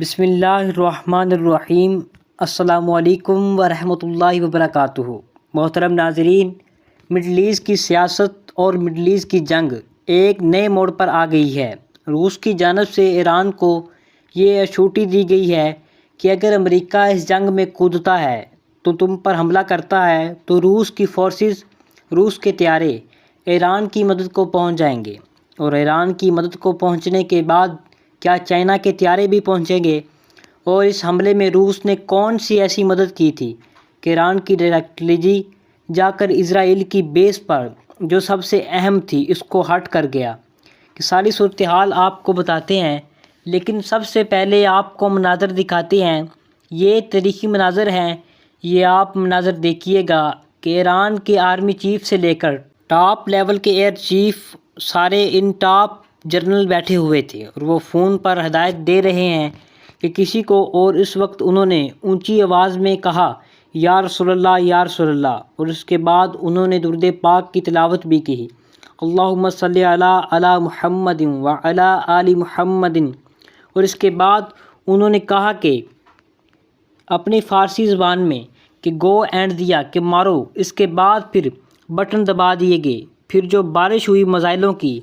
بسم اللہ الرحمن الرحیم۔ السلام علیکم ورحمۃ اللہ وبرکاتہ۔ محترم ناظرین، مڈل ایسٹ کی سیاست اور مڈل ایسٹ کی جنگ ایک نئے موڑ پر آ گئی ہے۔ روس کی جانب سے ایران کو یہ ایشورٹی دی گئی ہے کہ اگر امریکہ اس جنگ میں کودتا ہے تو تم پر حملہ کرتا ہے تو روس کی فورسز، روس کے طیارے ایران کی مدد کو پہنچ جائیں گے، اور ایران کی مدد کو پہنچنے کے بعد کیا چائنا کے طیارے بھی پہنچیں گے؟ اور اس حملے میں روس نے کون سی ایسی مدد کی تھی کہ ایران کی ڈائریکٹلی جا کر اسرائیل کی بیس پر جو سب سے اہم تھی اس کو ہٹ کر گیا؟ کہ ساری صورتحال آپ کو بتاتے ہیں، لیکن سب سے پہلے آپ کو مناظر دکھاتے ہیں۔ یہ تاریخی مناظر ہیں، یہ آپ مناظر دیکھیے گا کہ ایران کے آرمی چیف سے لے کر ٹاپ لیول کے ایئر چیف، سارے ان ٹاپ جنرل بیٹھے ہوئے تھے اور وہ فون پر ہدایت دے رہے ہیں کہ کسی کو، اور اس وقت انہوں نے اونچی آواز میں کہا یا رسول اللہ یا رسول اللہ، اور اس کے بعد انہوں نے درود پاک کی تلاوت بھی کی، اللہم صلی علی محمد وعلی آل محمد، اور اس کے بعد انہوں نے کہا کہ اپنی فارسی زبان میں کہ گو اینڈ دیا کہ مارو، اس کے بعد پھر بٹن دبا دیے گئے۔ پھر جو بارش ہوئی میزائلوں کی،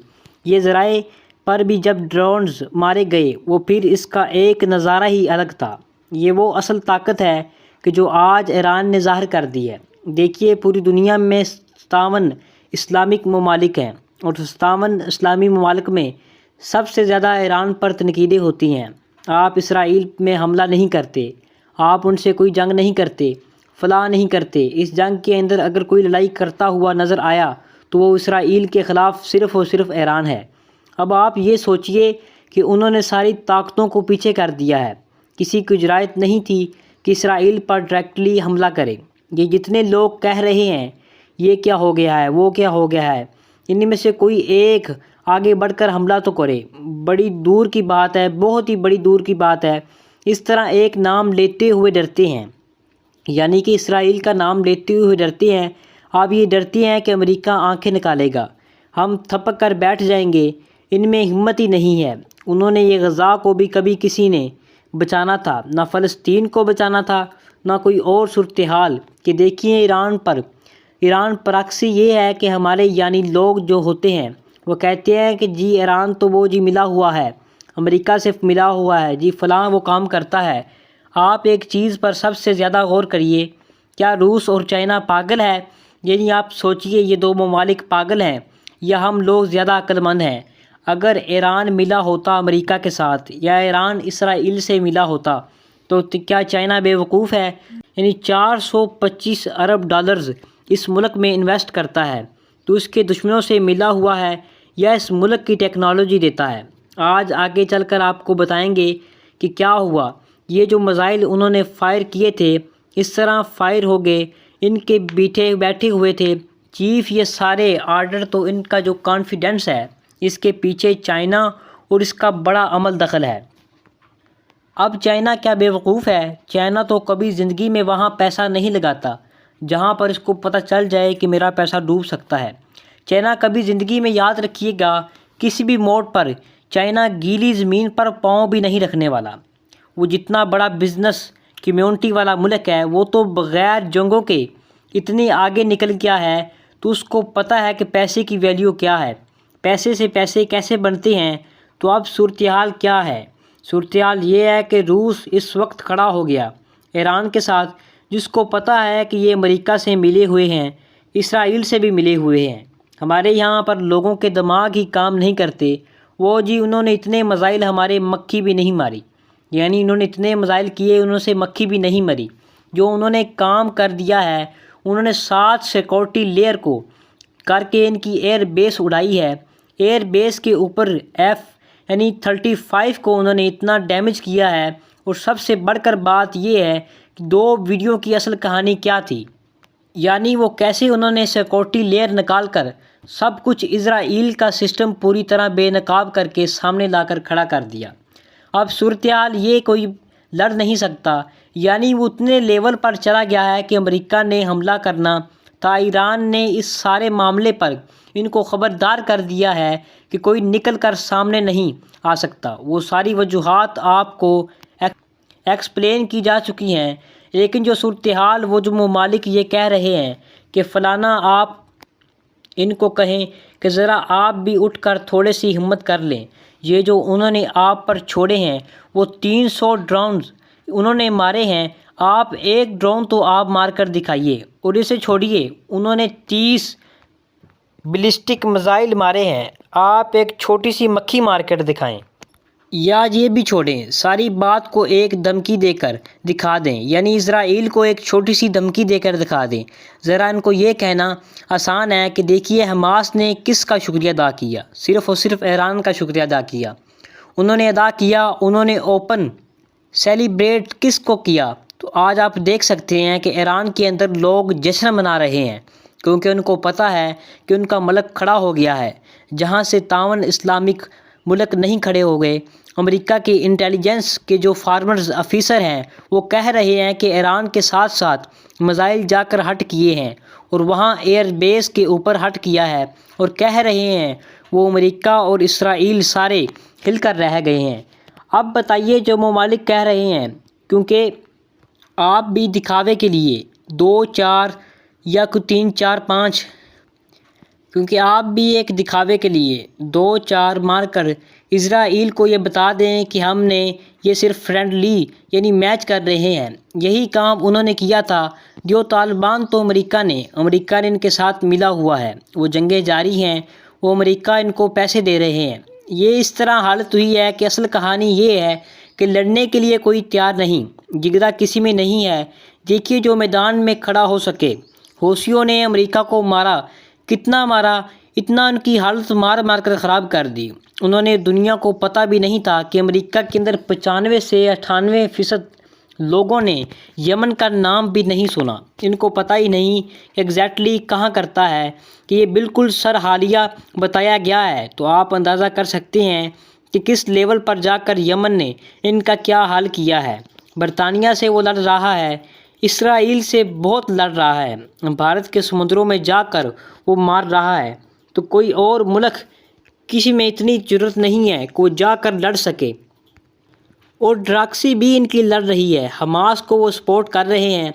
یہ ذرائع پر بھی جب ڈرونز مارے گئے، وہ پھر اس کا ایک نظارہ ہی الگ تھا۔ یہ وہ اصل طاقت ہے کہ جو آج ایران نے ظاہر کر دی ہے۔ دیکھیے، پوری دنیا میں 57 اسلامک ممالک ہیں، اور 57 اسلامی ممالک میں سب سے زیادہ ایران پر تنقیدیں ہوتی ہیں۔ آپ اسرائیل میں حملہ نہیں کرتے، آپ ان سے کوئی جنگ نہیں کرتے، فلاں نہیں کرتے۔ اس جنگ کے اندر اگر کوئی لڑائی کرتا ہوا نظر آیا تو وہ اسرائیل کے خلاف صرف اور صرف ایران ہے۔ اب آپ یہ سوچئے کہ انہوں نے ساری طاقتوں کو پیچھے کر دیا ہے، کسی کی جرأت نہیں تھی کہ اسرائیل پر ڈائریکٹلی حملہ کرے۔ یہ جتنے لوگ کہہ رہے ہیں یہ کیا ہو گیا ہے، وہ کیا ہو گیا ہے، ان میں سے کوئی ایک آگے بڑھ کر حملہ تو کرے۔ بڑی دور کی بات ہے، بہت ہی بڑی دور کی بات ہے۔ اس طرح ایک نام لیتے ہوئے ڈرتے ہیں، یعنی کہ اسرائیل کا نام لیتے ہوئے ڈرتے ہیں۔ آپ یہ ڈرتے ہیں کہ امریکہ آنکھیں نکالے گا، ہم تھپک کر بیٹھ جائیں گے۔ ان میں ہمت ہی نہیں ہے۔ انہوں نے یہ غزہ کو بھی کبھی کسی نے بچانا تھا، نہ فلسطین کو بچانا تھا، نہ کوئی اور صورتحال۔ کہ دیکھیے ایران پراکسی یہ ہے کہ ہمارے یعنی لوگ جو ہوتے ہیں وہ کہتے ہیں کہ جی ایران تو وہ جی ملا ہوا ہے، امریکہ سے ملا ہوا ہے، جی فلاں وہ کام کرتا ہے۔ آپ ایک چیز پر سب سے زیادہ غور کریے، کیا روس اور چائنا پاگل ہے؟ یعنی آپ سوچئے یہ دو ممالک پاگل ہیں یا ہم لوگ زیادہ عقل مند ہیں؟ اگر ایران ملا ہوتا امریکہ کے ساتھ یا ایران اسرائیل سے ملا ہوتا تو کیا چائنا بے وقوف ہے؟ یعنی 425 ارب ڈالرز اس ملک میں انویسٹ کرتا ہے تو اس کے دشمنوں سے ملا ہوا ہے یا اس ملک کی ٹیکنالوجی دیتا ہے؟ آج آگے چل کر آپ کو بتائیں گے کہ کیا ہوا۔ یہ جو میزائل انہوں نے فائر کیے تھے اس طرح فائر ہو گئے، ان کے بیٹھے ہوئے تھے چیف، یہ سارے آرڈر، تو ان کا جو کانفیڈنس ہے اس کے پیچھے چائنا اور اس کا بڑا عمل دخل ہے۔ اب چائنا کیا بے وقوف ہے؟ چائنا تو کبھی زندگی میں وہاں پیسہ نہیں لگاتا جہاں پر اس کو پتہ چل جائے کہ میرا پیسہ ڈوب سکتا ہے۔ چائنا کبھی زندگی میں، یاد رکھیے گا، کسی بھی موڑ پر چائنا گیلی زمین پر پاؤں بھی نہیں رکھنے والا۔ وہ جتنا بڑا بزنس کمیونٹی والا ملک ہے، وہ تو بغیر جنگوں کے اتنی آگے نکل گیا ہے، تو اس کو پتہ ہے کہ پیسے کی ویلیو کیا ہے، پیسے سے پیسے کیسے بنتے ہیں۔ تو اب صورتحال کیا ہے؟ صورتحال یہ ہے کہ روس اس وقت کھڑا ہو گیا ایران کے ساتھ، جس کو پتہ ہے کہ یہ امریکہ سے ملے ہوئے ہیں، اسرائیل سے بھی ملے ہوئے ہیں۔ ہمارے یہاں پر لوگوں کے دماغ ہی کام نہیں کرتے۔ وہ جی انہوں نے اتنے میزائل ہمارے مکھی بھی نہیں ماری، یعنی انہوں نے اتنے میزائل کیے انہوں سے مکھی بھی نہیں مری۔ جو انہوں نے کام کر دیا ہے، انہوں نے 7 سیکورٹی لیئر کو کر کے ان کی ایئر بیس اڑائی ہے۔ ایئر بیس کے اوپر F-35 کو انہوں نے اتنا ڈیمیج کیا ہے۔ اور سب سے بڑھ کر بات یہ ہے کہ 2 ویڈیو کی اصل کہانی کیا تھی، یعنی وہ کیسے انہوں نے سیکورٹی لیئر نکال کر سب کچھ اسرائیل کا سسٹم پوری طرح بے نقاب کر کے سامنے لا کر کھڑا کر دیا۔ اب صورتحال یہ کوئی لڑ نہیں سکتا، یعنی وہ اتنے لیول پر چلا گیا ہے کہ امریکہ نے حملہ کرنا تھا، ایران نے اس سارے معاملے پر ان کو خبردار کر دیا ہے کہ کوئی نکل کر سامنے نہیں آ سکتا۔ وہ ساری وجوہات آپ کو ایکسپلین کی جا چکی ہیں، لیکن جو صورتحال وہ جو ممالک یہ کہہ رہے ہیں کہ فلانا، آپ ان کو کہیں کہ ذرا آپ بھی اٹھ کر تھوڑے سی ہمت کر لیں۔ یہ جو انہوں نے آپ پر چھوڑے ہیں وہ 300 ڈرونز انہوں نے مارے ہیں، آپ ایک ڈرون تو آپ مار کر دکھائیے، اور اسے چھوڑیے انہوں نے 30 بیلسٹک میزائل مارے ہیں، آپ ایک چھوٹی سی مکھی مار کر دکھائیں۔ یا یہ بھی چھوڑیں، ساری بات کو ایک دھمکی دے کر دکھا دیں، یعنی اسرائیل کو ایک چھوٹی سی دھمکی دے کر دکھا دیں۔ ذرا ان کو یہ کہنا آسان ہے کہ دیکھیے حماس نے کس کا شکریہ ادا کیا، صرف اور صرف ایران کا شکریہ ادا کیا۔ انہوں نے ادا کیا، انہوں نے اوپن سیلیبریٹ کس کو کیا؟ تو آج آپ دیکھ سکتے ہیں کہ ایران کے اندر لوگ جشن منا رہے ہیں، کیونکہ ان کو پتہ ہے کہ ان کا ملک کھڑا ہو گیا ہے، جہاں سے تعاون اسلامک ملک نہیں کھڑے ہو گئے۔ امریکہ کے انٹیلیجنس کے جو فارمرز افیسر ہیں وہ کہہ رہے ہیں کہ ایران کے ساتھ ساتھ میزائل جا کر ہٹ کیے ہیں، اور وہاں ایئر بیس کے اوپر ہٹ کیا ہے، اور کہہ رہے ہیں وہ امریکہ اور اسرائیل سارے ہل کر رہ گئے ہیں۔ اب بتائیے جو ممالک کہہ رہے ہیں، کیونکہ آپ بھی دکھاوے کے لیے 2 4 یا کوئی 3 4 5، کیونکہ آپ بھی ایک دکھاوے کے لیے 2 4 مار کر اسرائیل کو یہ بتا دیں کہ ہم نے یہ صرف فرینڈلی یعنی میچ کر رہے ہیں۔ یہی کام انہوں نے کیا تھا۔ جو طالبان تو امریکہ نے ان کے ساتھ ملا ہوا ہے، وہ جنگیں جاری ہیں، وہ امریکہ ان کو پیسے دے رہے ہیں۔ یہ اس طرح حالت ہوئی ہے کہ اصل کہانی یہ ہے کہ لڑنے کے لیے کوئی تیار نہیں، جگرا کسی میں نہیں ہے۔ دیکھیے جو میدان میں کھڑا ہو سکے، حوثیوں نے امریکہ کو مارا، کتنا مارا، اتنا ان کی حالت مار مار کر خراب کر دی۔ انہوں نے دنیا کو پتہ بھی نہیں تھا کہ امریکہ کے اندر 95 سے 98% لوگوں نے یمن کا نام بھی نہیں سنا، ان کو پتہ ہی نہیں ایگزیکٹلی کہاں کرتا ہے، کہ یہ بالکل سرحالیہ بتایا گیا ہے۔ تو آپ اندازہ کر سکتے ہیں کہ کس لیول پر جا کر یمن نے ان کا کیا حال کیا ہے۔ برطانیہ سے وہ لڑ رہا ہے، اسرائیل سے بہت لڑ رہا ہے، بھارت کے سمندروں میں جا کر وہ مار رہا ہے۔ تو کوئی اور ملک کسی میں اتنی جرت نہیں ہے کہ وہ جا کر لڑ سکے، اور ڈراکسی بھی ان کی لڑ رہی ہے۔ حماس کو وہ سپورٹ کر رہے ہیں،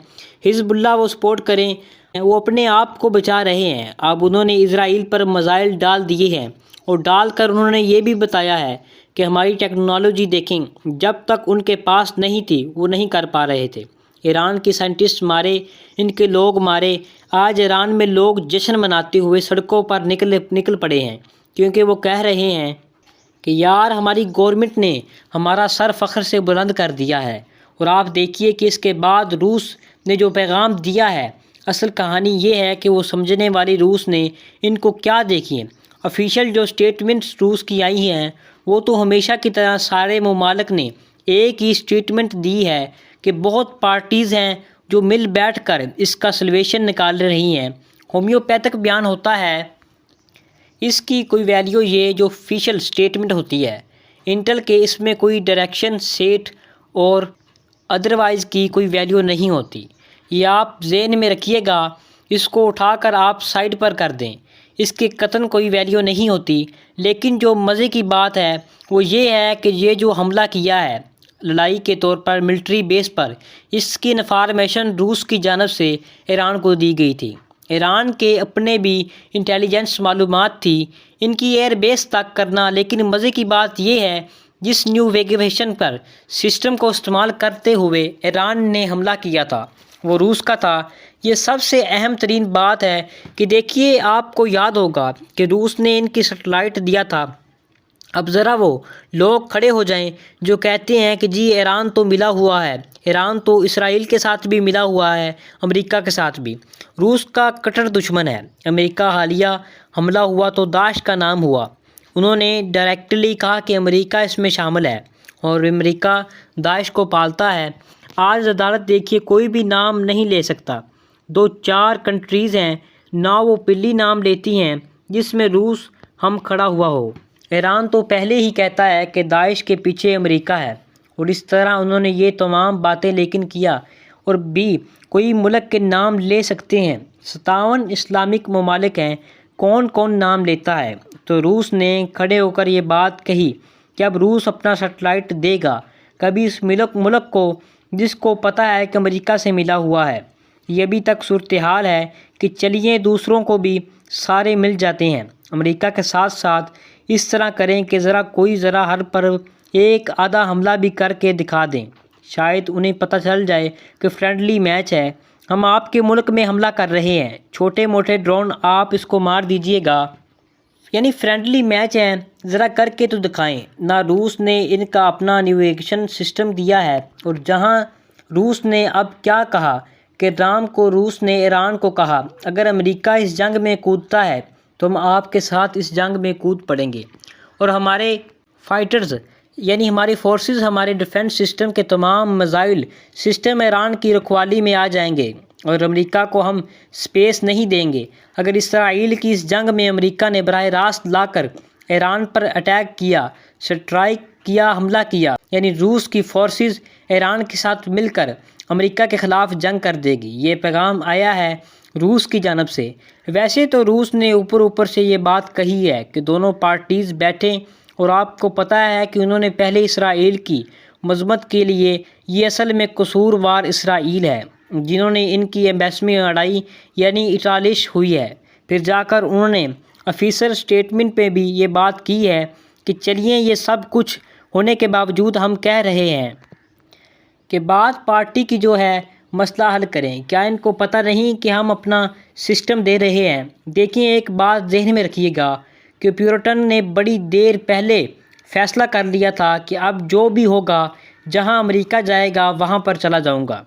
حزب اللہ وہ سپورٹ کریں، وہ اپنے آپ کو بچا رہے ہیں۔ اب انہوں نے اسرائیل پر میزائل ڈال دیے ہیں، اور ڈال کر انہوں نے یہ بھی بتایا ہے کہ ہماری ٹیکنالوجی دیکھیں، جب تک ان کے پاس نہیں تھی وہ نہیں کر پا رہے تھے۔ ایران کے سائنٹسٹ مارے، ان کے لوگ مارے۔ آج ایران میں لوگ جشن مناتے ہوئے سڑکوں پر نکل پڑے ہیں، کیونکہ وہ کہہ رہے ہیں کہ یار ہماری گورنمنٹ نے ہمارا سر فخر سے بلند کر دیا ہے۔ اور آپ دیکھیے کہ اس کے بعد روس نے جو پیغام دیا ہے، اصل کہانی یہ ہے کہ وہ سمجھنے والی روس نے ان کو کیا دیکھیے، آفیشیل جو سٹیٹمنٹس روس کی آئی ہیں وہ تو ہمیشہ کی طرح سارے ممالک نے ایک ہی سٹیٹمنٹ دی ہے کہ بہت پارٹیز ہیں جو مل بیٹھ کر اس کا سلویشن نکال رہی ہیں۔ ہومیوپیتھک بیان ہوتا ہے، اس کی کوئی ویلیو یہ جو آفیشیل سٹیٹمنٹ ہوتی ہے، انٹل کے اس میں کوئی ڈائریکشن سیٹ اور ادروائز کی کوئی ویلیو نہیں ہوتی۔ یہ آپ ذہن میں رکھیے گا، اس کو اٹھا کر آپ سائڈ پر کر دیں، اس کے قطعاً کوئی ویلیو نہیں ہوتی۔ لیکن جو مزے کی بات ہے وہ یہ ہے کہ یہ جو حملہ کیا ہے لڑائی کے طور پر ملٹری بیس پر، اس کی انفارمیشن روس کی جانب سے ایران کو دی گئی تھی۔ ایران کے اپنے بھی انٹیلیجنس معلومات تھی ان کی ایئر بیس تک کرنا۔ لیکن مزے کی بات یہ ہے جس نیو ویگیشن پر سسٹم کو استعمال کرتے ہوئے ایران نے حملہ کیا تھا وہ روس کا تھا۔ یہ سب سے اہم ترین بات ہے کہ دیکھیے آپ کو یاد ہوگا کہ روس نے ان کی سیٹلائٹ دیا تھا۔ اب ذرا وہ لوگ کھڑے ہو جائیں جو کہتے ہیں کہ جی ایران تو ملا ہوا ہے، ایران تو اسرائیل کے ساتھ بھی ملا ہوا ہے، امریکہ کے ساتھ بھی۔ روس کا کٹر دشمن ہے۔ امریکہ حالیہ حملہ ہوا تو داعش کا نام ہوا، انہوں نے ڈائریکٹلی کہا کہ امریکہ اس میں شامل ہے، اور امریکہ داعش کو پالتا ہے۔ آج عدالت دیکھیے کوئی بھی نام نہیں لے سکتا، 2 4 کنٹریز ہیں نہ وہ پلی نام لیتی ہیں جس میں روس ہم کھڑا ہوا ہو۔ ایران تو پہلے ہی کہتا ہے کہ داعش کے پیچھے امریکہ ہے، اور اس طرح انہوں نے یہ تمام باتیں لیکن کیا، اور بھی کوئی ملک کے نام لے سکتے ہیں۔ 57 اسلامک ممالک ہیں، کون کون نام لیتا ہے؟ تو روس نے کھڑے ہو کر یہ بات کہی کہ اب روس اپنا سیٹلائٹ دے گا۔ کبھی اس ملک کو جس کو پتہ ہے کہ امریکہ سے ملا ہوا ہے۔ یہ ابھی تک صورتحال ہے کہ چلیے دوسروں کو بھی سارے مل جاتے ہیں، امریکہ کے ساتھ ساتھ اس طرح کریں کہ کوئی ذرا ہر پر ایک آدھا حملہ بھی کر کے دکھا دیں، شاید انہیں پتہ چل جائے کہ فرینڈلی میچ ہے، ہم آپ کے ملک میں حملہ کر رہے ہیں، چھوٹے موٹے ڈرون آپ اس کو مار دیجئے گا، یعنی فرینڈلی میچ ہے، ذرا کر کے تو دکھائیں۔ نہ روس نے ان کا اپنا نیویگیشن سسٹم دیا ہے، اور جہاں روس نے اب کیا کہا کہ رام کو روس نے ایران کو کہا اگر امریکہ اس جنگ میں کودتا ہے تو ہم آپ کے ساتھ اس جنگ میں کود پڑیں گے، اور ہمارے فائٹرز یعنی ہماری فورسز ہمارے ڈیفنس سسٹم کے تمام میزائل سسٹم ایران کی رکھوالی میں آ جائیں گے، اور امریکہ کو ہم سپیس نہیں دیں گے۔ اگر اسرائیل کی اس جنگ میں امریکہ نے براہ راست لا کر ایران پر اٹیک کیا، سٹرائک کیا، حملہ کیا، یعنی روس کی فورسز ایران کے ساتھ مل کر امریکہ کے خلاف جنگ کر دے گی۔ یہ پیغام آیا ہے روس کی جانب سے۔ ویسے تو روس نے اوپر سے یہ بات کہی ہے کہ دونوں پارٹیز بیٹھیں، اور آپ کو پتہ ہے کہ انہوں نے پہلے اسرائیل کی مذمت کے لیے یہ اصل میں قصوروار اسرائیل ہے جنہوں نے ان کی ایمبیسی اڑائی یعنی اٹالش ہوئی ہے، پھر جا کر انہوں نے آفیشل سٹیٹمنٹ پہ بھی یہ بات کی ہے کہ چلیے یہ سب کچھ ہونے کے باوجود ہم کہہ رہے ہیں کہ بعد پارٹی کی جو ہے مسئلہ حل کریں، کیا ان کو پتہ نہیں کہ ہم اپنا سسٹم دے رہے ہیں؟ دیکھیں ایک بات ذہن میں رکھیے گا کہ پیورٹن نے بڑی دیر پہلے فیصلہ کر لیا تھا کہ اب جو بھی ہوگا، جہاں امریکہ جائے گا وہاں پر چلا جاؤں گا،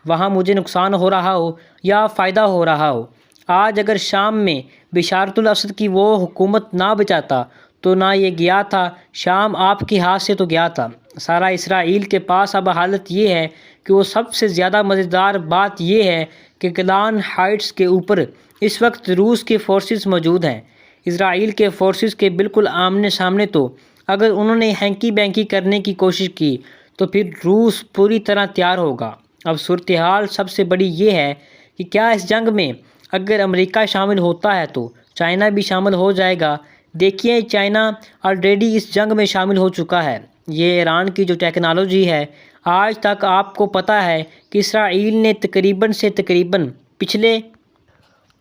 وہاں مجھے نقصان ہو رہا ہو یا فائدہ ہو رہا ہو۔ آج اگر شام میں بشارت الاسد کی وہ حکومت نہ بچاتا تو نہ یہ گیا تھا، شام آپ کے ہاتھ سے تو گیا تھا۔ سارا اسرائیل کے پاس اب حالت یہ ہے کہ وہ سب سے زیادہ مزیدار بات یہ ہے کہ گولان ہائٹس کے اوپر اس وقت روس کی فورسز موجود ہیں، اسرائیل کے فورسز کے بالکل آمنے سامنے، تو اگر انہوں نے ہینکی بینکی کرنے کی کوشش کی تو پھر روس پوری طرح تیار ہوگا۔ اب صورتحال سب سے بڑی یہ ہے کہ کیا اس جنگ میں اگر امریکہ شامل ہوتا ہے تو چائنا بھی شامل ہو جائے گا۔ دیکھیے چائنا آلریڈی اس جنگ میں شامل ہو چکا ہے۔ یہ ایران کی جو ٹیکنالوجی ہے، آج تک آپ کو پتہ ہے کہ اسرائیل نے تقریباً پچھلے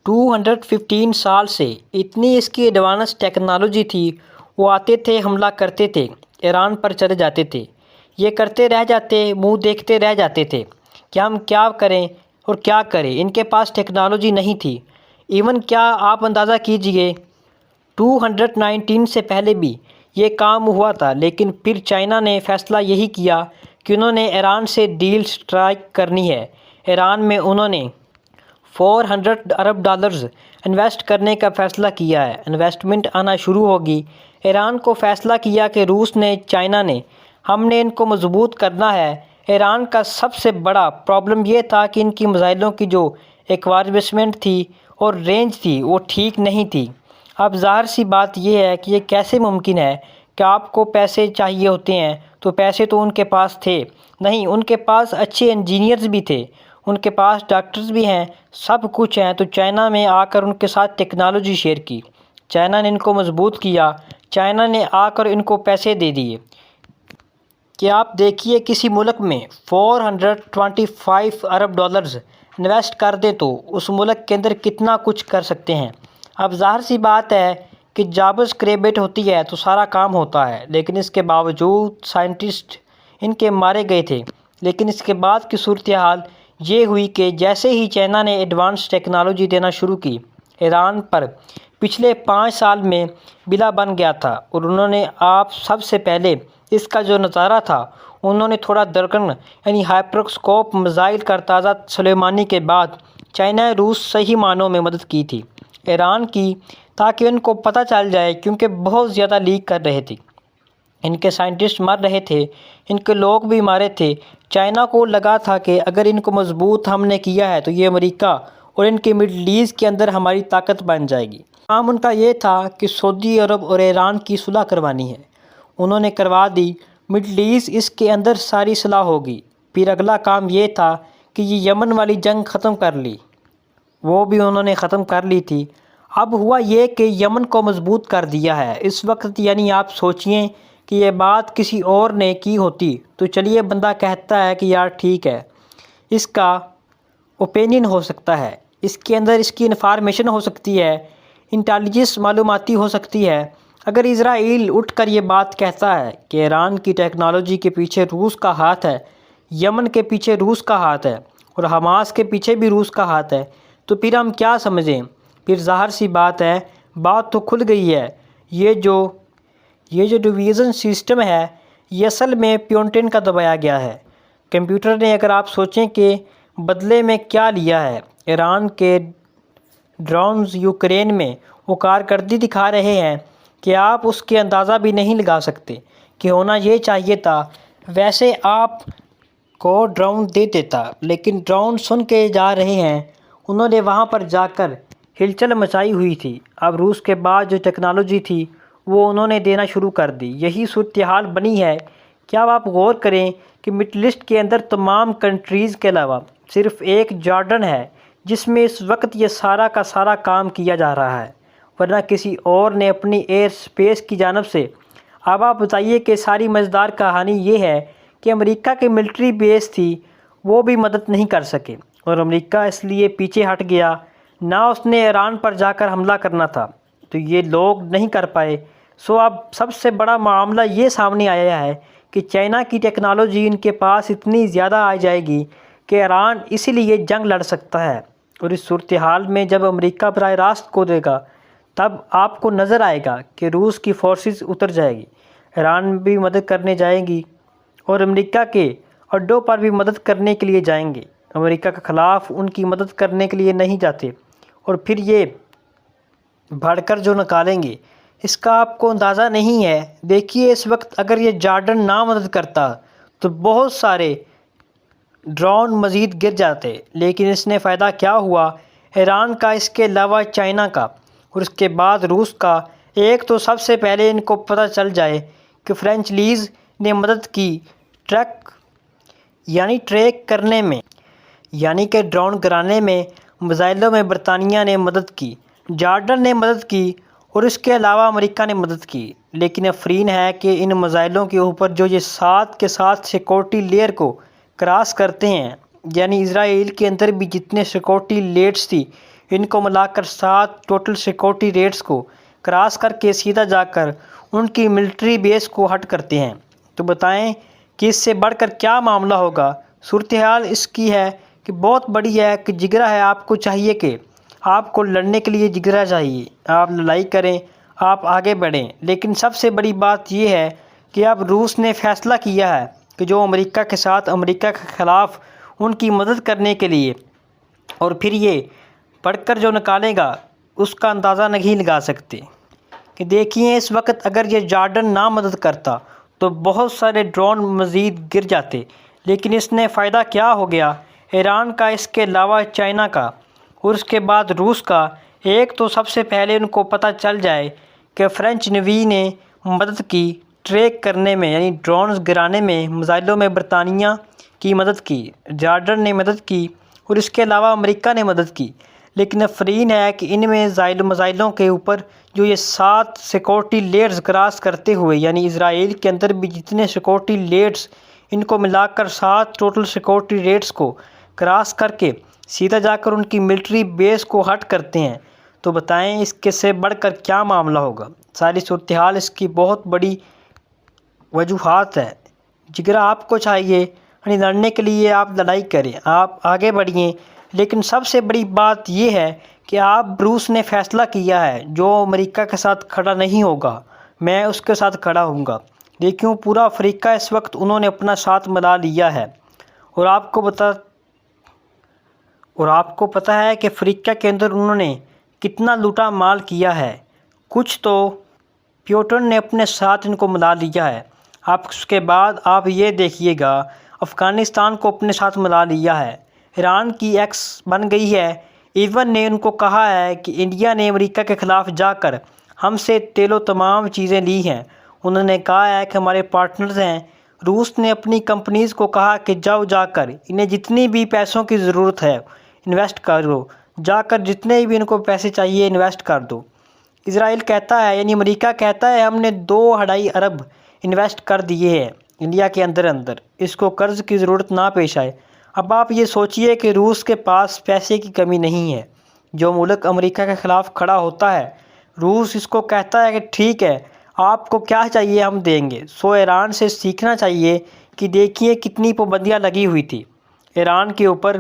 215 سال سے اتنی اس کی ایڈوانس ٹیکنالوجی تھی، وہ آتے تھے، حملہ کرتے تھے، ایران پر چلے جاتے تھے، یہ کرتے رہ جاتے، منہ دیکھتے رہ جاتے تھے کہ ہم کیا کریں اور کیا کریں، ان کے پاس ٹیکنالوجی نہیں تھی۔ ایون کیا آپ اندازہ کیجئے 219 سے پہلے بھی یہ کام ہوا تھا، لیکن پھر چائنا نے فیصلہ یہی کیا کہ انہوں نے ایران سے ڈیل سٹرائک کرنی ہے۔ ایران میں انہوں نے $400 ارب انویسٹ کرنے کا فیصلہ کیا ہے، انویسٹمنٹ آنا شروع ہوگی۔ ایران کو فیصلہ کیا کہ روس نے، چائنا نے، ہم نے ان کو مضبوط کرنا ہے۔ ایران کا سب سے بڑا پرابلم یہ تھا کہ ان کی میزائلوں کی جو ایکوائپمنٹ تھی اور رینج تھی وہ ٹھیک نہیں تھی۔ اب ظاہر سی بات یہ ہے کہ یہ کیسے ممکن ہے کہ آپ کو پیسے چاہیے ہوتے ہیں تو پیسے تو ان کے پاس تھے نہیں، ان کے پاس اچھے انجینئرز بھی تھے، ان کے پاس ڈاکٹرز بھی ہیں، سب کچھ ہیں، تو چائنا میں آ کر ان کے ساتھ ٹیکنالوجی شیئر کی، چائنا نے ان کو مضبوط کیا، چائنا نے آ کر ان کو پیسے دے دیے کہ آپ دیکھیے کسی ملک میں $425 ارب انویسٹ کر دیں تو اس ملک کے اندر کتنا کچھ کر سکتے ہیں۔ اب ظاہر سی بات ہے کہ جابز کریبٹ ہوتی ہے تو سارا کام ہوتا ہے، لیکن اس کے باوجود سائنٹسٹ ان کے مارے گئے تھے۔ لیکن اس کے بعد کی صورتحال یہ ہوئی کہ جیسے ہی چائنا نے ایڈوانس ٹیکنالوجی دینا شروع کی، ایران پر پچھلے 5 سال میں بلا بن گیا تھا، اور انہوں نے آپ سب سے پہلے اس کا جو نظارہ تھا، انہوں نے تھوڑا درکن یعنی ہائپرسکوپ میزائل کا تازہ سلیمانی کے بعد چائنا روس صحیح معنوں میں مدد کی تھی ایران کی، تاکہ ان کو پتہ چل جائے، کیونکہ بہت زیادہ لیک کر رہے تھے، ان کے سائنٹسٹ مر رہے تھے، ان کے لوگ بھی مارے تھے۔ چائنا کو لگا تھا کہ اگر ان کو مضبوط ہم نے کیا ہے تو یہ امریکہ اور ان کے مڈل ایسٹ کے اندر ہماری طاقت بن جائے گی۔ کام ان کا یہ تھا کہ سعودی عرب اور ایران کی صلح کروانی ہے، انہوں نے کروا دی، مڈل ایسٹ اس کے اندر ساری صلح ہوگی۔ پھر اگلا کام یہ تھا کہ یہ یمن والی جنگ ختم کر لی، وہ بھی انہوں نے ختم کر لی تھی۔ اب ہوا یہ کہ یمن کو مضبوط کر دیا ہے اس وقت، یعنی آپ سوچئیں کہ کہ یہ بات کسی اور نے کی ہوتی تو چلیے بندہ کہتا ہے کہ یار ٹھیک ہے، اس کا اوپینین ہو سکتا ہے، اس کے اندر اس کی انفارمیشن ہو سکتی ہے، انٹیلیجنس معلوماتی ہو سکتی ہے۔ اگر اسرائیل اٹھ کر یہ بات کہتا ہے کہ ایران کی ٹیکنالوجی کے پیچھے روس کا ہاتھ ہے، یمن کے پیچھے روس کا ہاتھ ہے اور حماس کے پیچھے بھی روس کا ہاتھ ہے، تو پھر ہم کیا سمجھیں؟ پھر ظاہر سی بات ہے، بات تو کھل گئی ہے۔ یہ جو ڈویژن سسٹم ہے، یہ اصل میں پیونٹن کا دبایا گیا ہے۔ کمپیوٹر نے اگر آپ سوچیں کہ بدلے میں کیا لیا ہے، ایران کے ڈرونز یوکرین میں وہ کارکردگی دکھا رہے ہیں کہ آپ اس کے اندازہ بھی نہیں لگا سکتے کہ ہونا یہ چاہیے تھا۔ ویسے آپ کو ڈرون دے دیتا، لیکن ڈرون سن کے جا رہے ہیں، انہوں نے وہاں پر جا کر ہلچل مچائی ہوئی تھی۔ اب روس کے بعد جو ٹیکنالوجی تھی وہ انہوں نے دینا شروع کر دی۔ یہی صورتحال بنی ہے کہ اب آپ غور کریں کہ مڈل ایسٹ کے اندر تمام کنٹریز کے علاوہ صرف ایک جارڈن ہے جس میں اس وقت یہ سارا کا سارا کام کیا جا رہا ہے، ورنہ کسی اور نے اپنی ایئر سپیس کی جانب سے۔ اب آپ بتائیے کہ ساری مزیدار کہانی یہ ہے کہ امریکہ کے ملٹری بیس تھی، وہ بھی مدد نہیں کر سکے، اور امریکہ اس لیے پیچھے ہٹ گیا، نہ اس نے ایران پر جا کر حملہ کرنا تھا تو یہ لوگ نہیں کر پائے۔ سو اب سب سے بڑا معاملہ یہ سامنے آیا ہے کہ چائنا کی ٹیکنالوجی ان کے پاس اتنی زیادہ آ جائے گی کہ ایران اسی لیے جنگ لڑ سکتا ہے، اور اس صورتحال میں جب امریکہ براہ راست کو دے گا تب آپ کو نظر آئے گا کہ روس کی فورسز اتر جائے گی، ایران بھی مدد کرنے جائیں گی اور امریکہ کے اڈوں پر بھی مدد کرنے کے لیے جائیں گے۔ امریکہ کے خلاف ان کی مدد کرنے کے لیے نہیں جاتے، اور پھر یہ بڑھ کر جو نکالیں گے اس کا آپ کو اندازہ نہیں ہے۔ دیکھیے اس وقت اگر یہ جارڈن نہ مدد کرتا تو بہت سارے ڈرون مزید گر جاتے، لیکن اس نے فائدہ کیا ہوا؟ ایران کا، اس کے علاوہ چائنا کا اور اس کے بعد روس کا۔ ایک تو سب سے پہلے ان کو پتہ چل جائے کہ فرینچ لیز نے مدد کی ٹریک کرنے میں، یعنی کہ ڈرون گرانے میں، میزائلوں میں برطانیہ نے مدد کی، جارڈن نے مدد کی اور اس کے علاوہ امریکہ نے مدد کی۔ لیکن افرین ہے کہ ان میزائلوں کے اوپر جو یہ ساتھ کے ساتھ سیکورٹی لیئر کو کراس کرتے ہیں، یعنی اسرائیل کے اندر بھی جتنے سیکورٹی لیئرز تھی ان کو ملا کر 7 ٹوٹل سیکورٹی ریٹس کو کراس کر کے سیدھا جا کر ان کی ملٹری بیس کو ہٹ کرتے ہیں۔ تو بتائیں کہ اس سے بڑھ کر کیا معاملہ ہوگا؟ صورتحال اس کی ہے کہ بہت بڑی ہے، کہ جگرا ہے۔ آپ کو چاہیے کہ آپ کو لڑنے کے لیے جگرا چاہیے، آپ لڑائی کریں، آپ آگے بڑھیں۔ لیکن سب سے بڑی بات یہ ہے کہ اب روس نے فیصلہ کیا ہے کہ جو امریکہ کے ساتھ، امریکہ کے خلاف ان کی مدد کرنے کے لیے، اور پھر یہ پڑھ کر جو نکالے گا اس کا اندازہ نہیں لگا سکتے۔ کہ دیکھیے اس وقت اگر یہ جارڈن نہ مدد کرتا تو بہت سارے ڈرون مزید گر جاتے، لیکن اس نے فائدہ کیا ہو گیا؟ ایران کا، اس کے علاوہ چائنا کا اور اس کے بعد روس کا۔ ایک تو سب سے پہلے ان کو پتہ چل جائے کہ فرینچ نیوی نے مدد کی ٹریک کرنے میں، یعنی ڈرونز گرانے میں، میزائلوں میں برطانیہ کی مدد کی، جارڈن نے مدد کی اور اس کے علاوہ امریکہ نے مدد کی۔ لیکن افرین ہے کہ ان میں میزائلوں کے اوپر جو یہ 7 سیکورٹی لیئرز کراس کرتے ہوئے، یعنی اسرائیل کے اندر بھی جتنے سیکورٹی لیئرز، ان کو ملا کر 7 ٹوٹل سیکورٹی ریٹس کو کراس کر کے سیدھا جا کر ان کی ملٹری بیس کو ہٹ کرتے ہیں۔ تو بتائیں اس کے سے بڑھ کر کیا معاملہ ہوگا؟ ساری صورتحال اس کی بہت بڑی وجوہات ہے۔ جگرا آپ کو چاہیے، یعنی لڑنے کے لیے آپ لڑائی کریں، آپ آگے بڑھیں۔ لیکن سب سے بڑی بات یہ ہے کہ آپ، روس نے فیصلہ کیا ہے جو امریکہ کے ساتھ کھڑا نہیں ہوگا، میں اس کے ساتھ کھڑا ہوں گا۔ دیکھیوں پورا افریقہ اس وقت انہوں نے اپنا ساتھ ملا لیا ہے، اور آپ کو پتہ ہے کہ افریقہ کے اندر انہوں نے کتنا لوٹا مال کیا ہے۔ کچھ تو پیوٹن نے اپنے ساتھ ان کو ملا لیا ہے۔ آپ اس کے بعد آپ یہ دیکھیے گا افغانستان کو اپنے ساتھ ملا لیا ہے، ایران کی ایکس بن گئی ہے۔ ایون نے ان کو کہا ہے کہ انڈیا نے امریکہ کے خلاف جا کر ہم سے تیل و تمام چیزیں لی ہیں، انہوں نے کہا ہے کہ ہمارے پارٹنرز ہیں۔ روس نے اپنی کمپنیز کو کہا کہ جاؤ، جا کر انہیں جتنی بھی پیسوں کی ضرورت ہے انویسٹ کرو، جا کر جتنے بھی ان کو پیسے چاہیے انویسٹ کر دو۔ اسرائیل کہتا ہے، یعنی امریکہ کہتا ہے، ہم نے 2.5 ارب انویسٹ کر دیے ہیں انڈیا کے اندر، اس کو قرض کی ضرورت نہ پیش آئے۔ اب آپ یہ سوچئے کہ روس کے پاس پیسے کی کمی نہیں ہے۔ جو ملک امریکہ کے خلاف کھڑا ہوتا ہے، روس اس کو کہتا ہے کہ ٹھیک ہے، آپ کو کیا چاہیے ہم دیں گے۔ سو ایران سے سیکھنا چاہیے کہ دیکھیے کتنی پابندیاں لگی ہوئی تھی ایران کے اوپر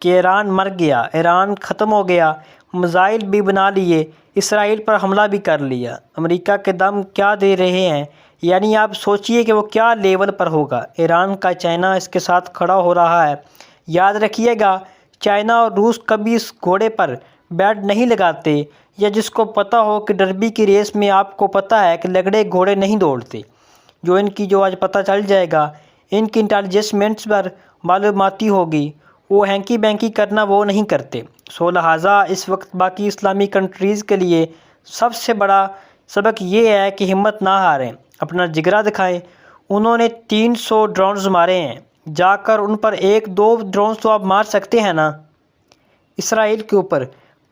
کہ ایران مر گیا، ایران ختم ہو گیا، میزائل بھی بنا لیے، اسرائیل پر حملہ بھی کر لیا۔ امریکہ کے دم کیا دے رہے ہیں، یعنی آپ سوچئے کہ وہ کیا لیول پر ہوگا۔ ایران کا چائنا اس کے ساتھ کھڑا ہو رہا ہے۔ یاد رکھیے گا، چائنا اور روس کبھی اس گھوڑے پر بیٹ نہیں لگاتے، یا جس کو پتہ ہو کہ ڈربی کی ریس میں آپ کو پتہ ہے کہ لگڑے گھوڑے نہیں دوڑتے۔ جو آج پتہ چل جائے گا، ان کی انٹیلیجنس پر معلوماتی ہوگی، وہ ہینکی بینکی کرنا وہ نہیں کرتے۔ سو لہٰذا اس وقت باقی اسلامی کنٹریز کے لیے سب سے بڑا سبق یہ ہے کہ ہمت نہ ہاریں، اپنا جگرا دکھائیں۔ انہوں نے 300 ڈرونز مارے ہیں، جا کر ان پر 1-2 ڈرونز تو آپ مار سکتے ہیں نا۔ اسرائیل کے اوپر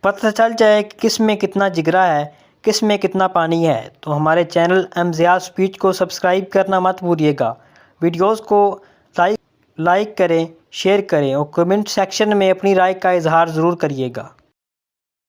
پتہ چل جائے کہ کس میں کتنا جگرا ہے، کس میں کتنا پانی ہے۔ تو ہمارے چینل ایم ضیاء اسپیچ کو سبسکرائب کرنا مت بھولیے گا، ویڈیوز کو لائک کریں، شیئر کریں اور کمنٹ سیکشن میں اپنی رائے کا اظہار ضرور کریے گا۔